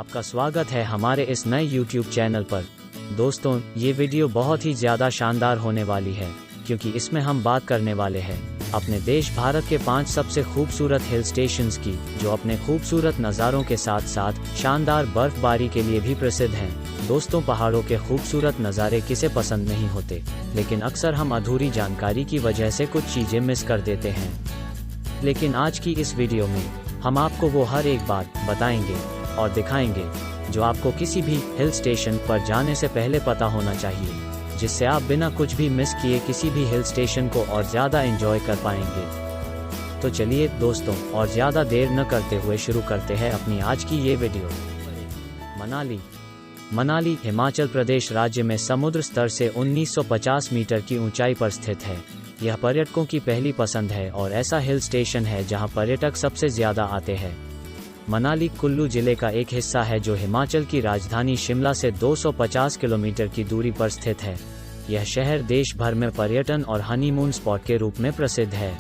आपका स्वागत है हमारे इस नए YouTube चैनल पर। दोस्तों, ये वीडियो बहुत ही ज़्यादा शानदार होने वाली है, क्योंकि इसमें हम बात करने वाले हैं अपने देश भारत के 5 सबसे खूबसूरत हिल स्टेशंस की, जो अपने खूबसूरत नज़ारों के साथ साथ शानदार बर्फबारी के लिए भी प्रसिद्ध हैं। दोस्तों, पहाड़ों के खूबसूरत नज़ारे किसे पसंद नहीं होते, लेकिन अक्सर हम अधूरी जानकारी की वजह से कुछ चीज़ें मिस कर देते हैं। लेकिन आज की इस वीडियो में हम आपको वो हर एक बात बताएंगे और दिखाएंगे जो आपको किसी भी हिल स्टेशन पर जाने से पहले पता होना चाहिए, जिससे आप बिना कुछ भी मिस किए किसी भी हिल स्टेशन को और ज़्यादा एंजॉय कर पाएंगे। तो चलिए दोस्तों, और ज़्यादा देर न करते हुए शुरू करते हैं अपनी आज की ये वीडियो। मनाली हिमाचल प्रदेश राज्य में समुद्र स्तर से 1950 मीटर की ऊंचाई पर स्थित है। यह पर्यटकों की पहली पसंद है और ऐसा हिल स्टेशन है जहां पर्यटक सबसे ज्यादा आते हैं। मनाली कुल्लू जिले का एक हिस्सा है जो हिमाचल की राजधानी शिमला से 250 किलोमीटर की दूरी पर स्थित है। यह शहर देश भर में पर्यटन और हनीमून स्पॉट के रूप में प्रसिद्ध है।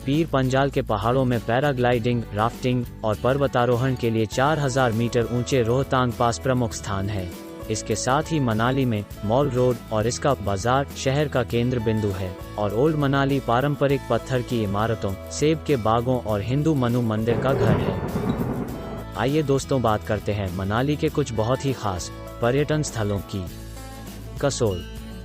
पीर पंजाल के पहाड़ों में पैराग्लाइडिंग, राफ्टिंग और पर्वतारोहण के लिए 4000 मीटर ऊंचे रोहतांग पास प्रमुख स्थान है। इसके साथ ही मनाली में मॉल रोड और इसका बाजार शहर का केंद्र बिंदु है, और ओल्ड मनाली पारंपरिक पत्थर की इमारतों, सेब के बागों और हिंदू मनु मंदिर का घर है। आइए दोस्तों, बात करते हैं मनाली के कुछ बहुत ही खास पर्यटन स्थलों की।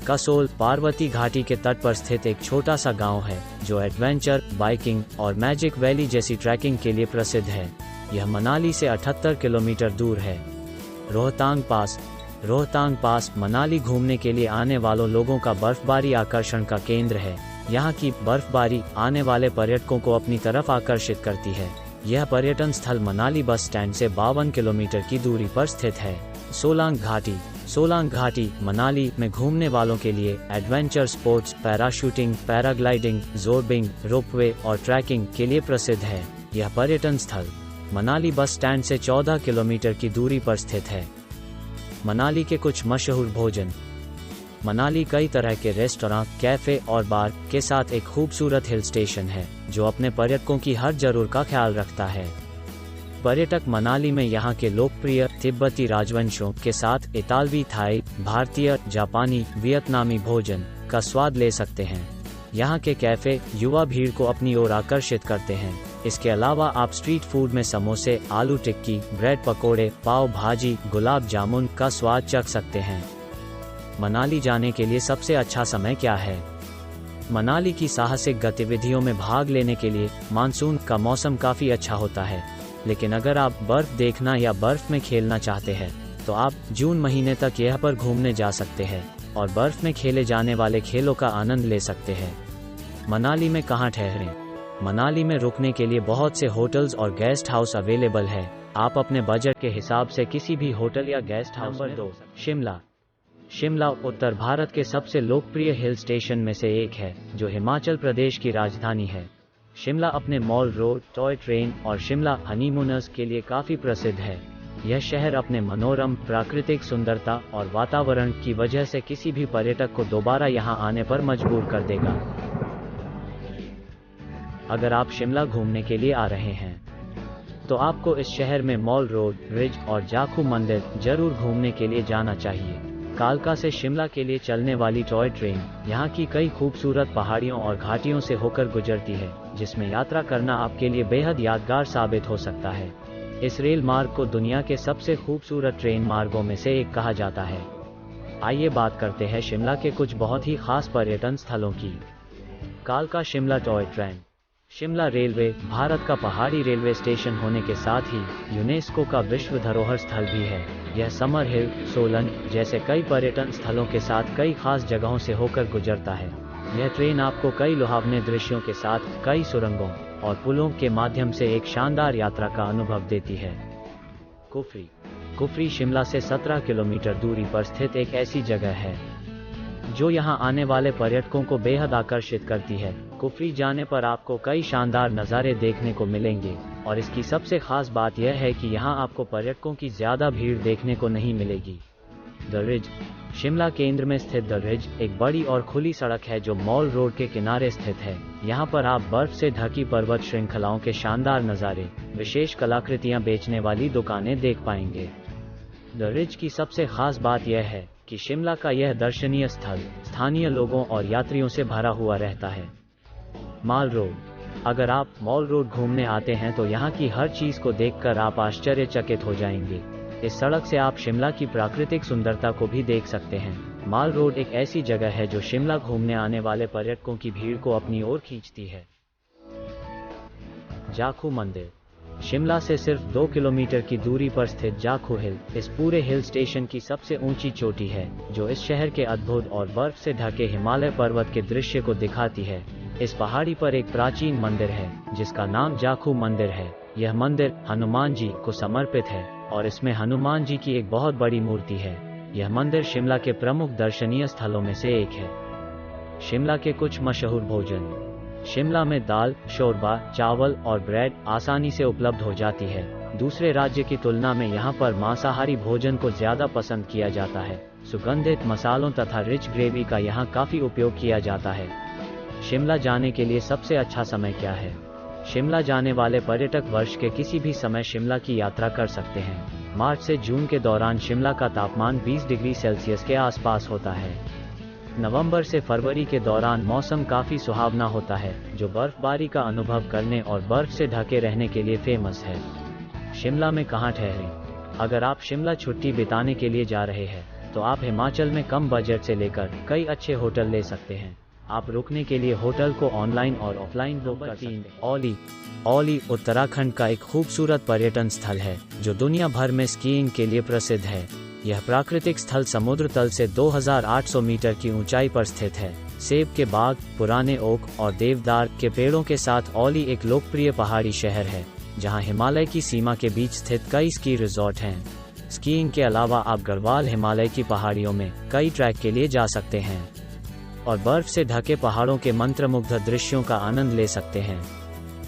कसोल पार्वती घाटी के तट पर स्थित एक छोटा सा गांव है जो एडवेंचर, बाइकिंग और मैजिक वैली जैसी ट्रैकिंग के लिए प्रसिद्ध है। यह मनाली से 78 किलोमीटर दूर है। रोहतांग पास मनाली घूमने के लिए आने वालों लोगों का बर्फबारी आकर्षण का केंद्र है। यहाँ की बर्फबारी आने वाले पर्यटकों को अपनी तरफ आकर्षित करती है। यह पर्यटन स्थल मनाली बस स्टैंड से 52 किलोमीटर की दूरी पर स्थित है। सोलांग घाटी मनाली में घूमने वालों के लिए adventure sports, parachuting, paragliding, zorbing, ropeway और ट्रैकिंग के लिए प्रसिद्ध है। यह पर्यटन स्थल मनाली बस स्टैंड से 14 किलोमीटर की दूरी पर स्थित है। मनाली के कुछ मशहूर भोजन। मनाली कई तरह के रेस्टोरेंट, कैफे और बार के साथ एक खूबसूरत हिल स्टेशन है जो अपने पर्यटकों की हर जरूरत का ख्याल रखता है। पर्यटक मनाली में यहाँ के लोकप्रिय तिब्बती राजवंशों के साथ इतालवी, थाई, भारतीय, जापानी, वियतनामी भोजन का स्वाद ले सकते हैं। यहाँ के कैफे युवा भीड़ को अपनी ओर आकर्षित करते हैं। इसके अलावा आप स्ट्रीट फूड में समोसे, आलू टिक्की, ब्रेड पकोड़े, पाव भाजी, गुलाब जामुन का स्वाद चख सकते हैं। मनाली जाने के लिए सबसे अच्छा समय क्या है? मनाली की साहसिक गतिविधियों में भाग लेने के लिए मानसून का मौसम काफी अच्छा होता है, लेकिन अगर आप बर्फ देखना या बर्फ में खेलना चाहते हैं तो आप जून महीने तक यह पर घूमने जा सकते हैं और बर्फ में खेले जाने वाले खेलों का आनंद ले सकते हैं। मनाली में कहाँ ठहरें? मनाली में रुकने के लिए बहुत से होटल्स और गेस्ट हाउस अवेलेबल है। आप अपने बजट के हिसाब से किसी भी होटल या गेस्ट हाउस में दो। शिमला उत्तर भारत के सबसे लोकप्रिय हिल स्टेशन में से एक है, जो हिमाचल प्रदेश की राजधानी है। शिमला अपने मॉल रोड, टॉय ट्रेन और शिमला हनीमूनर्स के लिए काफी प्रसिद्ध है। यह शहर अपने मनोरम प्राकृतिक सुंदरता और वातावरण की वजह से किसी भी पर्यटक को दोबारा यहां आने पर मजबूर कर देगा। अगर आप शिमला घूमने के लिए आ रहे हैं तो आपको इस शहर में मॉल रोड, रिज और जाखू मंदिर जरूर घूमने के लिए जाना चाहिए। कालका से शिमला के लिए चलने वाली टॉय ट्रेन यहाँ की कई खूबसूरत पहाड़ियों और घाटियों से होकर गुजरती है, जिसमें यात्रा करना आपके लिए बेहद यादगार साबित हो सकता है। इस रेल मार्ग को दुनिया के सबसे खूबसूरत ट्रेन मार्गों में से एक कहा जाता है। आइए बात करते हैं शिमला के कुछ बहुत ही खास पर्यटन स्थलों की। कालका Shimla toy train. Shimla railway Bharat का पहाड़ी रेलवे स्टेशन होने के साथ ही यूनेस्को का विश्व धरोहर स्थल भी है। यह समर हिल, सोलन जैसे कई पर्यटन स्थलों के साथ कई खास जगहों से होकर गुजरता है। यह ट्रेन आपको कई लुभावने दृश्यों के साथ कई सुरंगों और पुलों के माध्यम से एक शानदार यात्रा का अनुभव देती है। कुफरी शिमला से 17 किलोमीटर दूरी पर स्थित एक ऐसी जगह है जो यहां आने वाले पर्यटकों को बेहद आकर्षित करती है। कुफरी जाने पर आपको कई शानदार नज़ारे देखने को मिलेंगे, और इसकी सबसे खास बात यह है कि यहां आपको पर्यटकों की ज्यादा भीड़ देखने को नहीं मिलेगी। द शिमला केंद्र में स्थित द रिज एक बड़ी और खुली सड़क है जो मॉल रोड के किनारे स्थित है। यहाँ पर आप बर्फ से ढकी पर्वत श्रृंखलाओं के शानदार नज़ारे, विशेष कलाकृतियाँ बेचने वाली दुकानें देख पाएंगे। द रिज की सबसे खास बात यह है कि शिमला का यह दर्शनीय स्थल स्थानीय लोगों और यात्रियों से भरा हुआ रहता है। मॉल रोड, अगर आप मॉल रोड घूमने आते हैं तो यहाँ की हर चीज को देखकर आप आश्चर्यचकित हो जाएंगे। इस सड़क से आप शिमला की प्राकृतिक सुंदरता को भी देख सकते हैं। मॉल रोड एक ऐसी जगह है जो शिमला घूमने आने वाले पर्यटकों की भीड़ को अपनी ओर खींचती है। जाखू मंदिर, शिमला से सिर्फ 2 किलोमीटर की दूरी पर स्थित जाखू हिल इस पूरे हिल स्टेशन की सबसे ऊंची चोटी है, जो इस शहर के अद्भुत और बर्फ से ढके हिमालय पर्वत के दृश्य को दिखाती है। इस पहाड़ी पर एक प्राचीन मंदिर है जिसका नाम जाखू मंदिर है। यह मंदिर हनुमान जी को समर्पित है और इसमें हनुमान जी की एक बहुत बड़ी मूर्ति है। यह मंदिर शिमला के प्रमुख दर्शनीय स्थलों में से एक है। शिमला के कुछ मशहूर भोजन, शिमला में दाल, शोरबा, चावल और ब्रेड आसानी से उपलब्ध हो जाती है। दूसरे राज्य की तुलना में यहाँ पर मांसाहारी भोजन को ज्यादा पसंद किया जाता है। सुगंधित मसालों तथा रिच ग्रेवी का यहाँ काफी उपयोग किया जाता है। शिमला जाने के लिए सबसे अच्छा समय क्या है? शिमला जाने वाले पर्यटक वर्ष के किसी भी समय शिमला की यात्रा कर सकते हैं। मार्च से जून के दौरान शिमला का तापमान 20 डिग्री सेल्सियस के आसपास होता है। नवंबर से फरवरी के दौरान मौसम काफी सुहावना होता है, जो बर्फबारी का अनुभव करने और बर्फ से ढके रहने के लिए फेमस है। शिमला में कहाँ ठहरें? अगर आप शिमला छुट्टी बिताने के लिए जा रहे हैं तो आप हिमाचल में कम बजट से लेकर कई अच्छे होटल ले सकते हैं। आप रुकने के लिए होटल को ऑनलाइन और ऑफलाइन बुक कर सकते हैं। औली उत्तराखंड का एक खूबसूरत पर्यटन स्थल है जो दुनिया भर में स्कीइंग के लिए प्रसिद्ध है। यह प्राकृतिक स्थल समुद्र तल से 2800 मीटर की ऊंचाई पर स्थित है। सेब के बाग, पुराने ओक और देवदार के पेड़ों के साथ औली एक लोकप्रिय पहाड़ी शहर है जहां हिमालय की सीमा के बीच स्थित कई स्की रिजॉर्ट हैं। स्कीइंग के अलावा आप गढ़वाल हिमालय की पहाड़ियों में कई ट्रैक के लिए जा सकते हैं और बर्फ से ढके पहाड़ों के मंत्रमुग्ध दृश्यों का आनंद ले सकते हैं।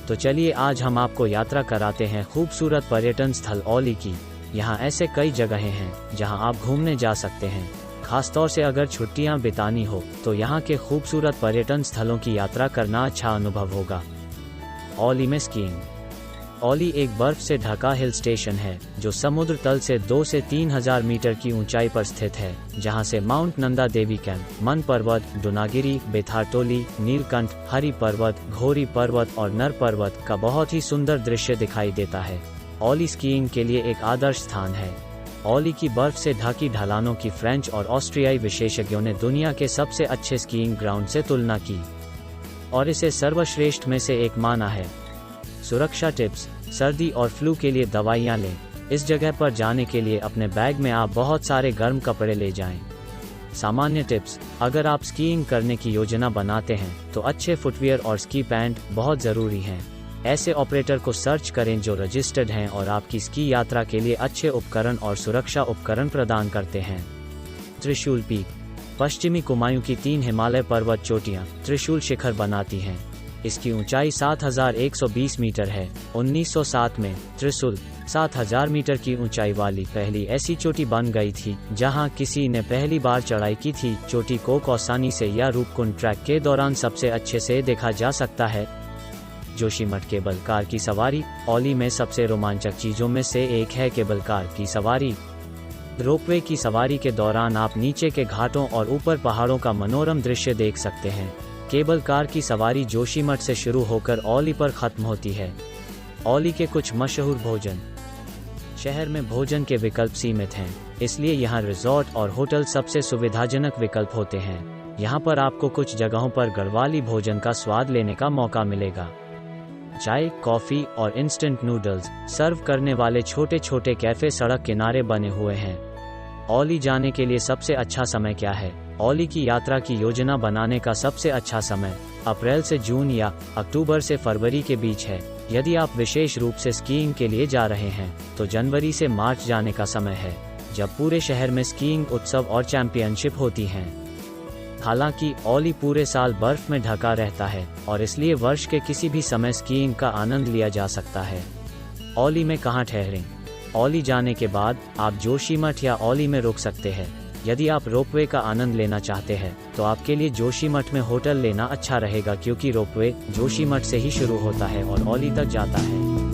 तो चलिए आज हम आपको यात्रा कराते हैं खूबसूरत पर्यटन स्थल औली की। यहाँ ऐसे कई जगहें हैं जहाँ आप घूमने जा सकते हैं। खासतौर से अगर छुट्टियाँ बितानी हो तो यहाँ के खूबसूरत पर्यटन स्थलों की यात्रा करना अच्छा अनुभव होगा। औली में स्कीइंग। औली एक बर्फ से ढका हिल स्टेशन है जो समुद्र तल से 2 से 3000 मीटर की ऊंचाई पर स्थित है, जहां से माउंट नंदा देवी कैंप, मन पर्वत, डुनागिरी, बेथाटोली, नीलकंठ, हरी पर्वत, घोरी पर्वत और नर पर्वत का बहुत ही सुंदर दृश्य दिखाई देता है। औली स्कीइंग के लिए एक आदर्श स्थान है। औली की बर्फ से ढकी ढलानों की फ्रेंच और ऑस्ट्रियाई विशेषज्ञों ने दुनिया के सबसे अच्छे स्कीइंग ग्राउंड से तुलना की और इसे सर्वश्रेष्ठ में से एक माना है। सुरक्षा टिप्स, सर्दी और फ्लू के लिए दवाइयाँ लें। इस जगह पर जाने के लिए अपने बैग में आप बहुत सारे गर्म कपड़े ले जाएं। सामान्य टिप्स, अगर आप स्कीइंग करने की योजना बनाते हैं तो अच्छे फुटवियर और स्की पैंट बहुत ज़रूरी हैं। ऐसे ऑपरेटर को सर्च करें जो रजिस्टर्ड हैं और आपकी स्की यात्रा के लिए अच्छे उपकरण और सुरक्षा उपकरण प्रदान करते हैं। त्रिशूल पीक, पश्चिमी कुमायूं की 3 हिमालय पर्वत चोटियां त्रिशूल शिखर बनाती हैं। इसकी ऊंचाई 7120 मीटर है। 1907 में त्रिशूल 7000 मीटर की ऊंचाई वाली पहली ऐसी चोटी बन गई थी जहां किसी ने पहली बार चढ़ाई की थी। चोटी को कौसानी से या रूपकुंड ट्रैक के दौरान सबसे अच्छे से देखा जा सकता है। जोशीमठ केबल कार की सवारी, औली में सबसे रोमांचक चीजों में से एक है केबल कार की सवारी। रोपवे की सवारी के दौरान आप नीचे के घाटों और ऊपर पहाड़ों का मनोरम दृश्य देख सकते हैं। केबल कार की सवारी जोशीमठ से शुरू होकर औली पर खत्म होती है। औली के कुछ मशहूर भोजन। शहर में भोजन के विकल्प सीमित हैं, इसलिए यहाँ रिजॉर्ट और होटल सबसे सुविधाजनक विकल्प होते हैं। यहाँ पर आपको कुछ जगहों पर गढ़वाली भोजन का स्वाद लेने का मौका मिलेगा। चाय, कॉफी और इंस्टेंट नूडल्स सर्व करने वाले छोटे छोटे कैफे सड़क किनारे बने हुए हैं। औली जाने के लिए सबसे अच्छा समय क्या है? औली की यात्रा की योजना बनाने का सबसे अच्छा समय अप्रैल से जून या अक्टूबर से फरवरी के बीच है। यदि आप विशेष रूप से स्कीइंग के लिए जा रहे हैं तो जनवरी से मार्च जाने का समय है, जब पूरे शहर में स्कीइंग उत्सव और चैंपियनशिप होती हैं। हालांकि औली पूरे साल बर्फ में ढका रहता है और इसलिए वर्ष के किसी भी समय स्कीइंग का आनंद लिया जा सकता है। औली में कहाँ ठहरें? औली जाने के बाद आप जोशीमठ या औली में रुक सकते हैं। यदि आप रोपवे का आनंद लेना चाहते हैं तो आपके लिए जोशीमठ में होटल लेना अच्छा रहेगा, क्योंकि रोपवे जोशीमठ से ही शुरू होता है और औली तक जाता है।